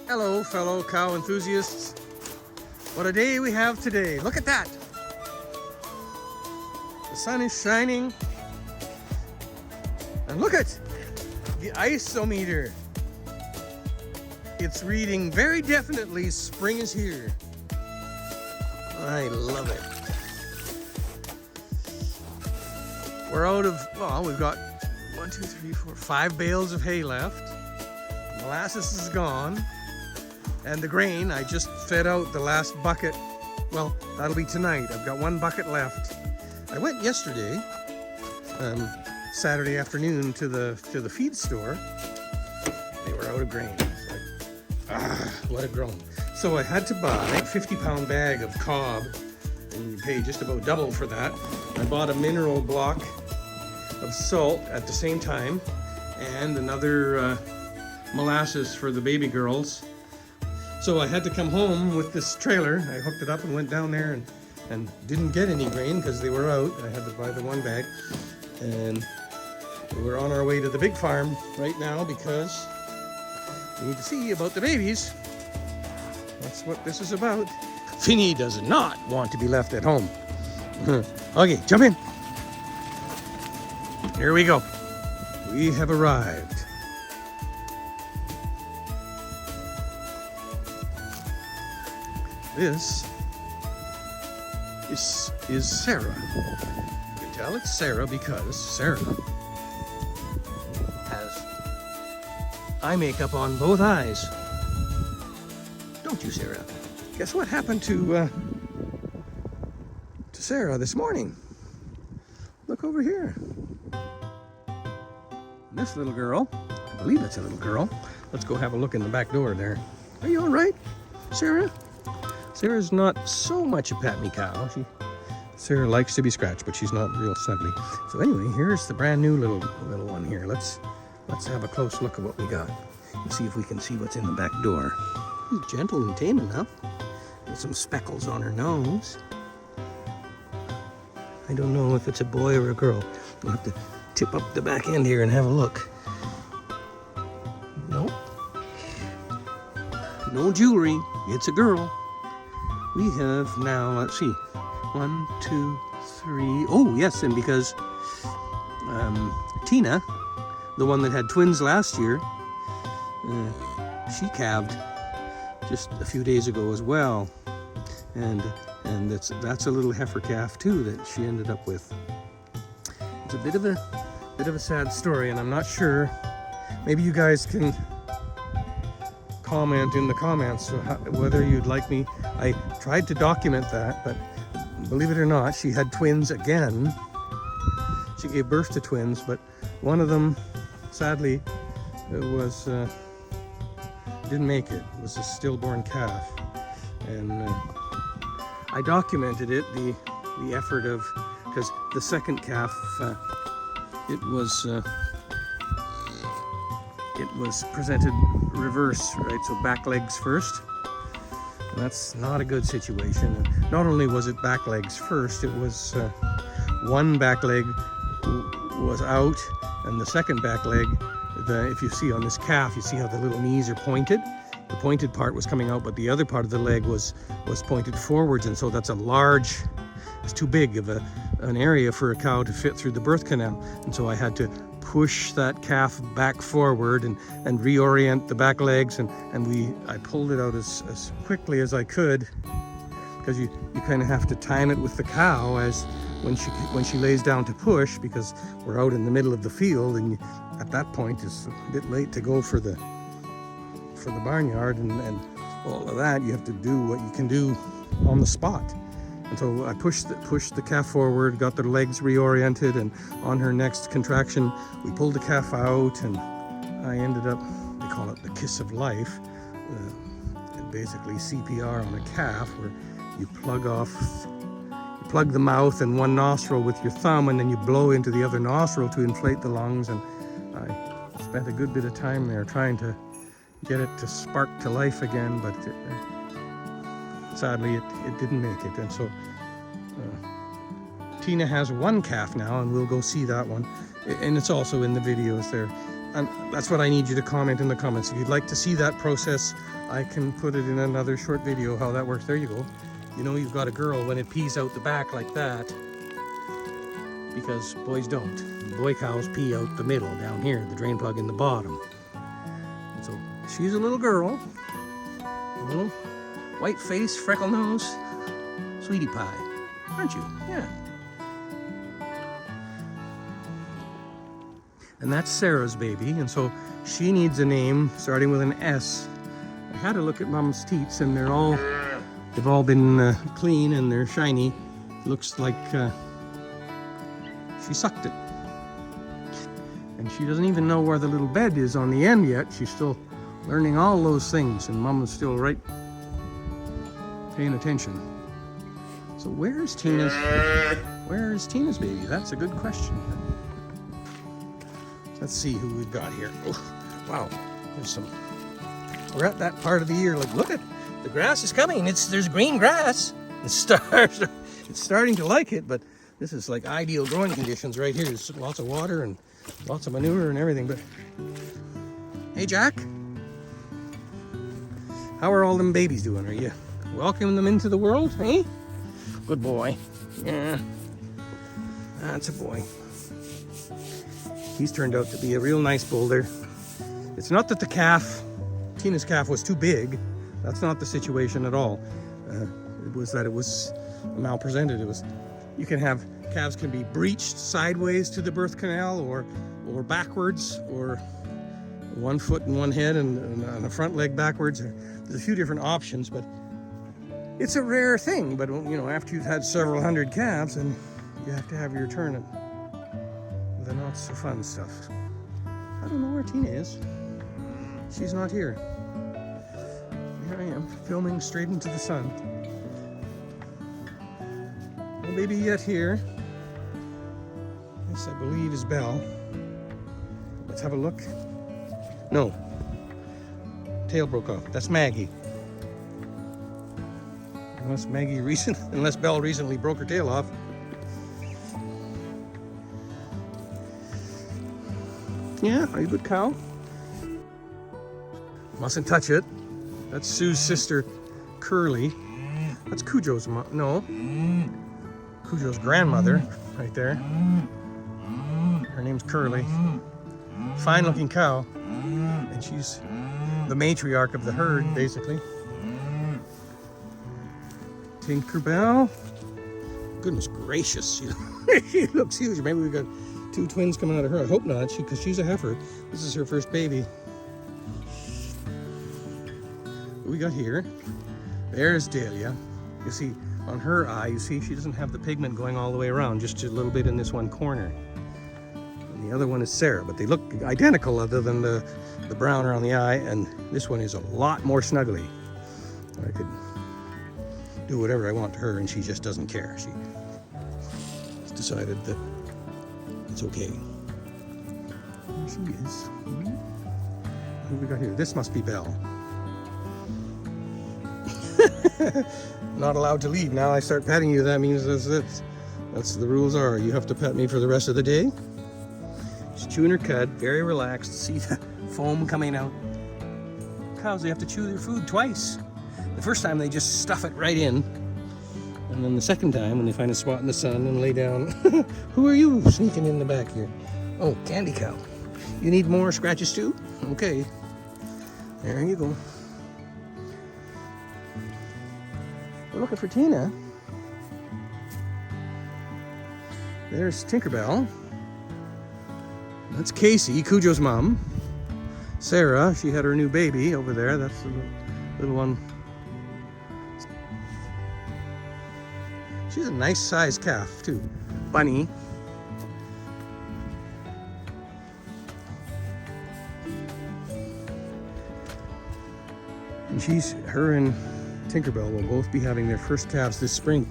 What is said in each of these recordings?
Hello, fellow cow enthusiasts. What a day we have today. Look at that. The sun is shining. And look at the isometer. It's reading very definitely spring is here. I love it. We're out of, well, we've got 1, 2, 3, 4, 5 bales of hay left. Molasses is gone. And the grain, I just fed out the last bucket. Well, that'll be tonight. I've got 1 bucket left. I went yesterday, Saturday afternoon, to the feed store. They were out of grain. What a groan. So I had to buy a 50-pound bag of cob, and you pay just about double for that. I bought a mineral block of salt at the same time, and another molasses for the baby girls. So I had to come home with this trailer. I hooked it up and went down there and didn't get any grain because they were out. I had to buy the 1 bag. And we're on our way to the big farm right now because we need to see about the babies. That's what this is about. Finny does not want to be left at home. Okay, jump in. Here we go. We have arrived. This is Sarah. You can tell it's Sarah because Sarah has eye makeup on both eyes. Don't you, Sarah? Guess what happened to Sarah this morning? Look over here. This little girl, I believe it's a little girl. Let's go have a look in the back door there. Are you all right, Sarah? Sarah's not so much a pat me cow. Sarah likes to be scratched, but she's not real snuggly. So anyway, here's the brand new little one here. Let's have a close look at what we got and see if we can see what's in the back door. She's gentle and tame enough. With some speckles on her nose. I don't know if it's a boy or a girl. We'll have to tip up the back end here and have a look. Nope. No jewelry. It's a girl. We have now, let's see, 1, 2, 3. Oh, yes, and because Tina, the one that had twins last year, she calved just a few days ago as well. And that's a little heifer calf too that she ended up with. It's a bit of a sad story, and I'm not sure. Maybe you guys can comment in the comments whether you'd like me. I tried to document that, but believe it or not, she had twins again. She gave birth to twins, but one of them, sadly, was didn't make it. It was a stillborn calf, and I documented it. The effort of, because the second calf, it was presented reverse, right? So back legs first. And that's not a good situation. And not only was it back legs first, it was one back leg was out, and the second back leg, if you see on this calf, you see how the little knees are pointed. The pointed part was coming out, but the other part of the leg was pointed forwards, and so that's a large, it's too big of an area for a cow to fit through the birth canal. And so I had to push that calf back forward and reorient the back legs, and I pulled it out as quickly as I could, because you kind of have to time it with the cow as when she lays down to push, because we're out in the middle of the field, and at that point it's a bit late to go for the barnyard and all of that. You have to do what you can do on the spot. And so I pushed the calf forward, got their legs reoriented, and on her next contraction, we pulled the calf out, and I ended up, they call it the kiss of life, and basically CPR on a calf, where you plug the mouth in one nostril with your thumb, and then you blow into the other nostril to inflate the lungs. And I spent a good bit of time there trying to get it to spark to life again, but sadly it didn't make it. And so Tina has 1 calf now, and we'll go see that one, and it's also in the videos there. And that's what I need you to comment in the comments. If you'd like to see that process, I can put it in another short video how that works. There you go. You know you've got a girl when it pees out the back like that, because boys don't. Boy cows pee out the middle down here, the drain plug in the bottom. And so she's a little girl, a little white face, freckle nose, sweetie pie, aren't you? Yeah. And that's Sarah's baby, and so she needs a name starting with an S. I had a look at Mom's teats, and they've all been clean and they're shiny. Looks like she sucked it. And she doesn't even know where the little bed is on the end yet. She's still learning all those things, and Mom is still right paying attention. So where is Tina's baby? That's a good question. Let's see who we've got here. Oh, wow, we're at that part of the year. Like, look at, the grass is coming. There's green grass. It's starting to like it, but this is like ideal growing conditions right here. There's lots of water and lots of manure and everything. But hey, Jack, how are all them babies doing? Are you welcoming them into the world? Hey, good boy. Yeah, that's a boy. He's turned out to be a real nice boulder. It's not that Tina's calf was too big. That's not the situation at all. It was that it was malpresented. You can have, calves can be breeched sideways to the birth canal or backwards, or 1 foot and 1 head and a front leg backwards. There's a few different options, but it's a rare thing. But you know, after you've had several hundred calves, and you have to have your turn at the not so fun stuff. I don't know where Tina is. She's not here. Here I am, filming straight into the sun. No baby yet here. This, I believe, is Belle. Let's have a look. No. Tail broke off. That's Maggie. Unless Belle recently broke her tail off. Yeah, are you a good cow? Mustn't touch it. That's Sue's sister, Curly. That's Cujo's mom. No. Cujo's grandmother, right there. Her name's Curly. Fine looking cow. And she's the matriarch of the herd, basically. Tinkerbell. Goodness gracious. She looks huge. Maybe we got 2 twins coming out of her. I hope not, because she's a heifer. This is her first baby. What we got here? There's Dahlia. You see, on her eye, you see she doesn't have the pigment going all the way around, just a little bit in this one corner. And the other one is Sarah, but they look identical other than the brown around the eye, and this one is a lot more snuggly. I could do whatever I want to her, and she just doesn't care. She's decided that it's okay. There she is. What have we got here? This must be Belle. Not allowed to lead. Now I start petting you, that means that's the rules are. You have to pet me for the rest of the day. She's chewing her cud, very relaxed. See the foam coming out. Cows, they have to chew their food twice. The first time they just stuff it right in. And then the second time, when they find a spot in the sun and lay down, who are you sneaking in the back here? Oh, Candy Cow. You need more scratches too? Okay. There you go. We're looking for Tina. There's Tinkerbell. That's Casey, Cujo's mom. Sarah, she had her new baby over there. That's the little one. She's a nice sized calf too. Bunny. And her and Tinkerbell will both be having their first calves this spring.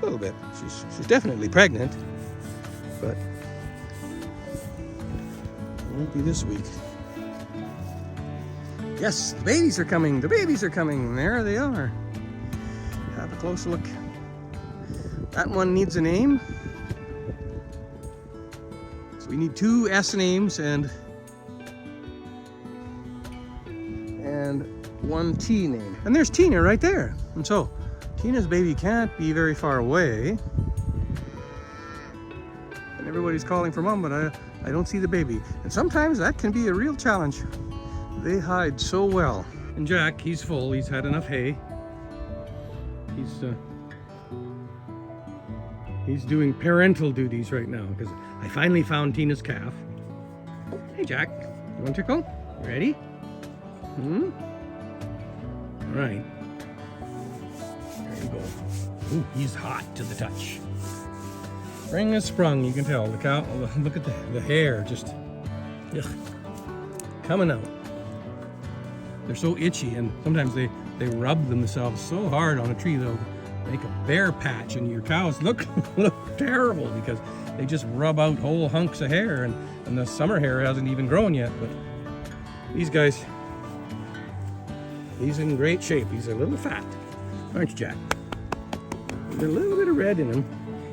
A little bit. She's definitely pregnant, but it won't be this week. Yes, the babies are coming. The babies are coming. There they are. Have a close look. That one needs a name. So we need 2 S names and 1 T name. And there's Tina right there. And so Tina's baby can't be very far away. And everybody's calling for mom, but I don't see the baby. And sometimes that can be a real challenge. They hide so well. And Jack, he's full. He's had enough hay. He's doing parental duties right now because I finally found Tina's calf. Hey Jack, you want to tickle? Ready? Hmm? All right. There you go. Ooh, he's hot to the touch. Spring is sprung, you can tell. The cow, look at the hair just ugh, coming out. They're so itchy, and sometimes they rub themselves so hard on a tree they'll make a bare patch, and your cows look terrible because they just rub out whole hunks of hair, and the summer hair hasn't even grown yet. But these guys, he's in great shape. He's a little fat, aren't you, Jack? There's a little bit of red in him.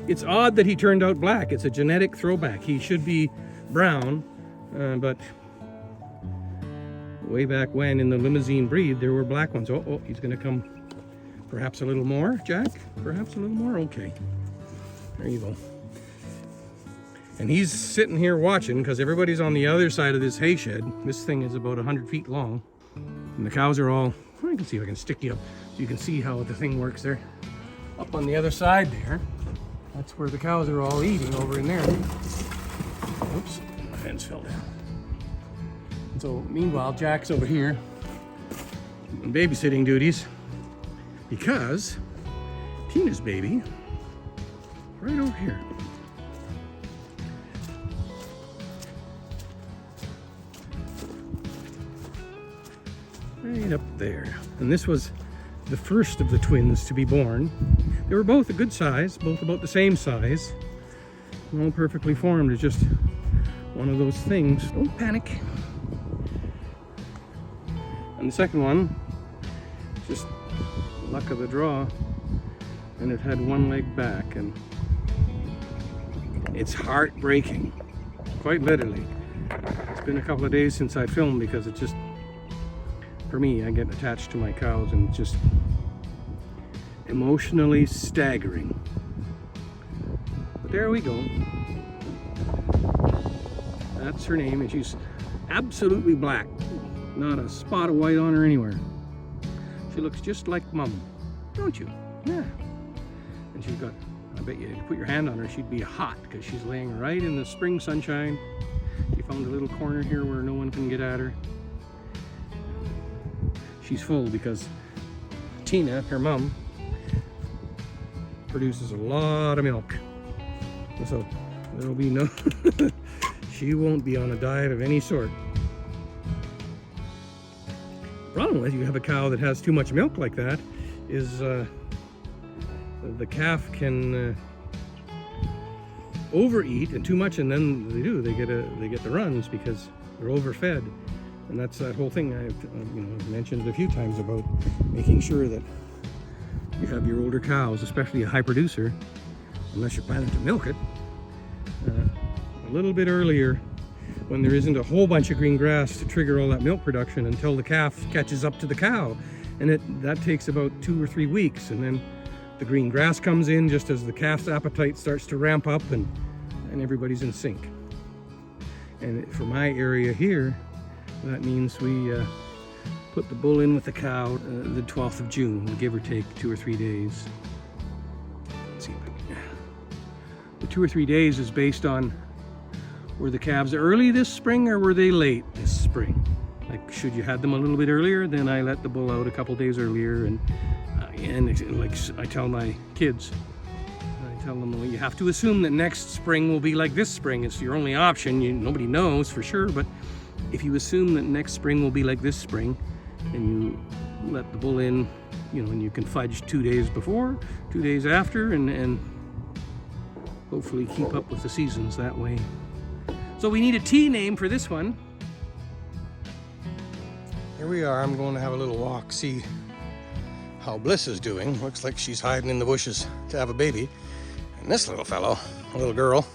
It's odd that he turned out black. It's a genetic throwback. He should be brown, but way back when in the limousine breed there were black ones. Oh, he's gonna come. Perhaps a little more, Jack? Perhaps a little more? Okay. There you go. And he's sitting here watching because everybody's on the other side of this hay shed. This thing is about 100 feet long. And the cows are all, I can see if I can stick you up so you can see how the thing works there. Up on the other side there, that's where the cows are all eating over in there. Oops, the fence fell down. And so meanwhile, Jack's over here on babysitting duties. Because Tina's baby, right over here. Right up there. And this was the first of the twins to be born. They were both a good size, both about the same size. All perfectly formed. It's just one of those things. Don't panic. And the second one, just luck of the draw, and it had 1 leg back, and it's heartbreaking, quite literally. It's been a couple of days since I filmed because it just, for me, I get attached to my cows and it's just emotionally staggering. But there we go. That's her name, and she's absolutely black, not a spot of white on her anywhere. She looks just like Mom, don't you? Yeah. And she's got, I bet you put your hand on her, she'd be hot because she's laying right in the spring sunshine. She found a little corner here where no one can get at her. She's full because Tina, her mom, produces a lot of milk. So there'll be no, she won't be on a diet of any sort. Problem with you have a cow that has too much milk like that is the calf can overeat and too much, and then they get the runs because they're overfed. And that's that whole thing I've mentioned a few times about making sure that you have your older cows, especially a high producer, unless you're planning to milk it, a little bit earlier when there isn't a whole bunch of green grass to trigger all that milk production until the calf catches up to the cow. And that takes about 2 or 3 weeks, and then the green grass comes in just as the calf's appetite starts to ramp up, and everybody's in sync. And for my area here, that means we put the bull in with the cow the 12th of June, give or take 2 or 3 days. Let's see. The 2 or 3 days is based on, were the calves early this spring or were they late this spring? Like, should you had them a little bit earlier, then I let the bull out a couple days earlier, and like I tell my kids, I tell them, well, you have to assume that next spring will be like this spring. It's your only option. Nobody knows for sure, but if you assume that next spring will be like this spring, and you let the bull in, and you can fudge 2 days before, 2 days after, and hopefully keep up with the seasons that way. So we need a T name for this one. Here we are. I'm going to have a little walk, see how Bliss is doing. Looks like she's hiding in the bushes to have a baby. And this little fellow, a little girl,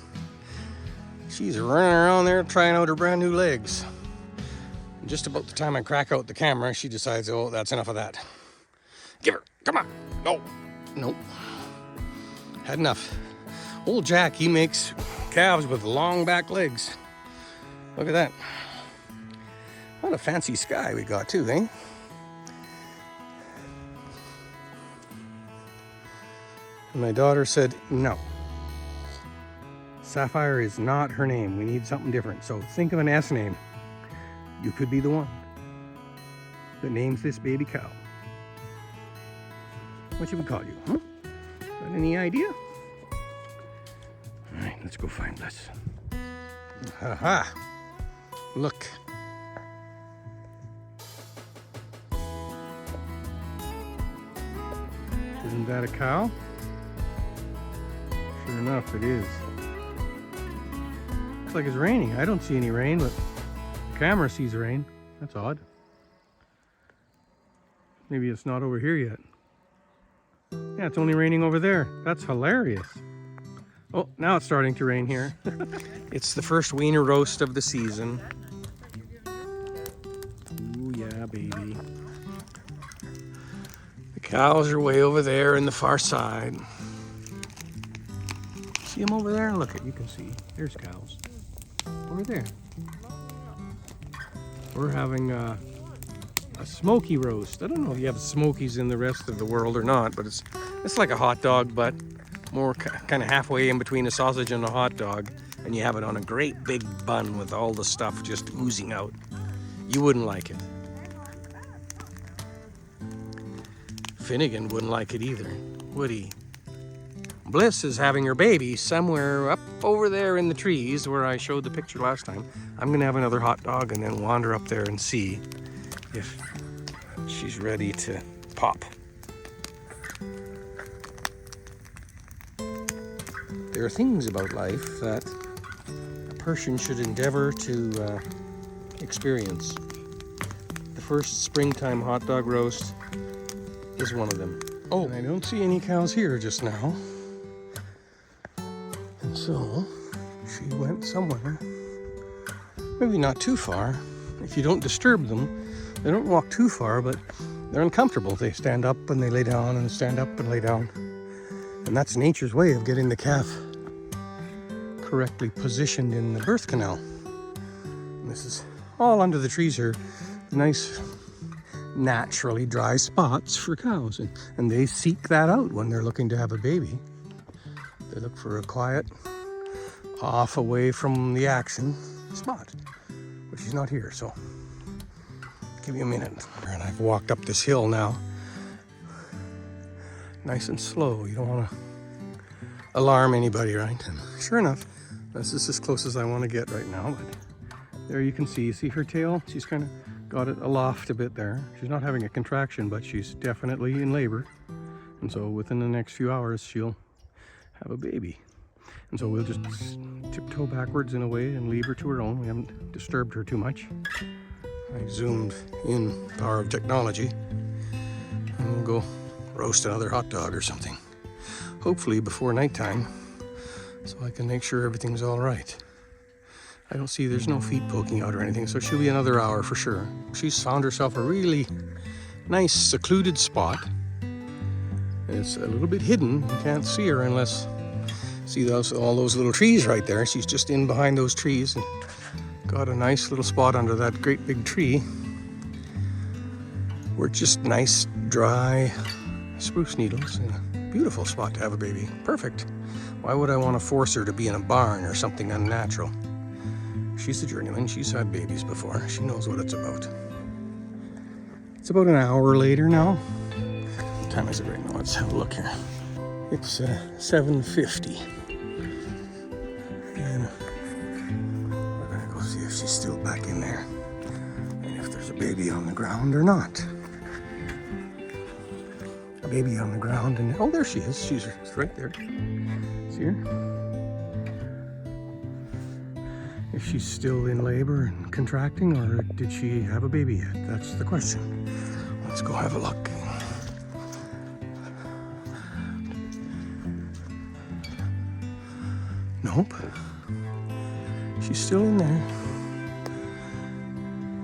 She's running around there trying out her brand new legs. And just about the time I crack out the camera, she decides, oh, that's enough of that. Give her, come on. No, nope. Had enough. Old Jack, he makes calves with long back legs. Look at that. What a fancy sky we got too, eh? And my daughter said, no. Sapphire is not her name. We need something different. So think of an S name. You could be the one that names this baby cow. What should we call you, huh? Got any idea? All right, let's go find this. Ha-ha! Look. Isn't that a cow? Sure enough, it is. Looks like it's raining. I don't see any rain, but the camera sees rain. That's odd. Maybe it's not over here yet. Yeah, it's only raining over there. That's hilarious. Oh, now it's starting to rain here. It's the first wiener roast of the season. Ooh, yeah, baby. The cows are way over there in the far side. See them over there? Look, you can see. There's cows. Over there. We're having a smoky roast. I don't know if you have smokies in the rest of the world or not, but it's like a hot dog, but more kind of halfway in between a sausage and a hot dog, and you have it on a great big bun with all the stuff just oozing out. You wouldn't like it. Finnegan wouldn't like it either, would he? Bliss is having her baby somewhere up over there in the trees where I showed the picture last time. I'm gonna have another hot dog and then wander up there and see if she's ready to pop. There are things about life that a person should endeavor to experience. The first springtime hot dog roast is one of them. Oh, and I don't see any cows here just now. And so she went somewhere, maybe not too far. If you don't disturb them, they don't walk too far, but they're uncomfortable. They stand up and they lay down and stand up and lay down. And that's nature's way of getting the calf correctly positioned in the birth canal. And this is all under the trees here. Nice, naturally dry spots for cows. And they seek that out when they're looking to have a baby. They look for a quiet, off away from the action spot. But she's not here, so give me a minute. And I've walked up this hill now. Nice and slow. You don't want to alarm anybody, right? And sure enough, this is as close as I want to get right now. But there you can see her tail? She's kind of got it aloft a bit there. She's not having a contraction, but she's definitely in labor. And so within the next few hours, she'll have a baby. And so we'll just tiptoe backwards in a way and leave her to her own. We haven't disturbed her too much. I zoomed in, power of technology, and we'll go roast another hot dog or something. Hopefully before nighttime, so I can make sure everything's all right. I don't see there's no feet poking out or anything, so she'll be another hour for sure. She's found herself a really nice secluded spot. It's a little bit hidden. You can't see her unless see all those little trees right there. She's just in behind those trees and got a nice little spot under that great big tree where just nice dry spruce needles and a beautiful spot to have a baby. Perfect. Why would I want to force her to be in a barn or something unnatural? She's a journeyman. She's had babies before. She knows what it's about. It's about an hour later now. What time is it right now? Let's have a look here. It's 7:50. And we're gonna go see if she's still back in there and if there's a baby on the ground or not. A baby on the ground, and oh, there she is. She's right there. See her? If she's still in labor and contracting, or did she have a baby yet? That's the question. Let's go have a look. Nope. She's still in there.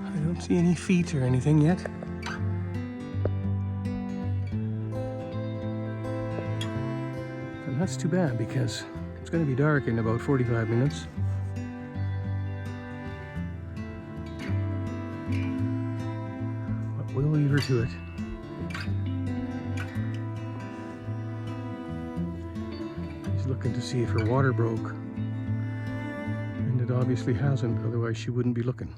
I don't see any feet or anything yet. And that's too bad because it's going to be dark in about 45 minutes. But we'll leave her to it. She's looking to see if her water broke. And it obviously hasn't, otherwise she wouldn't be looking.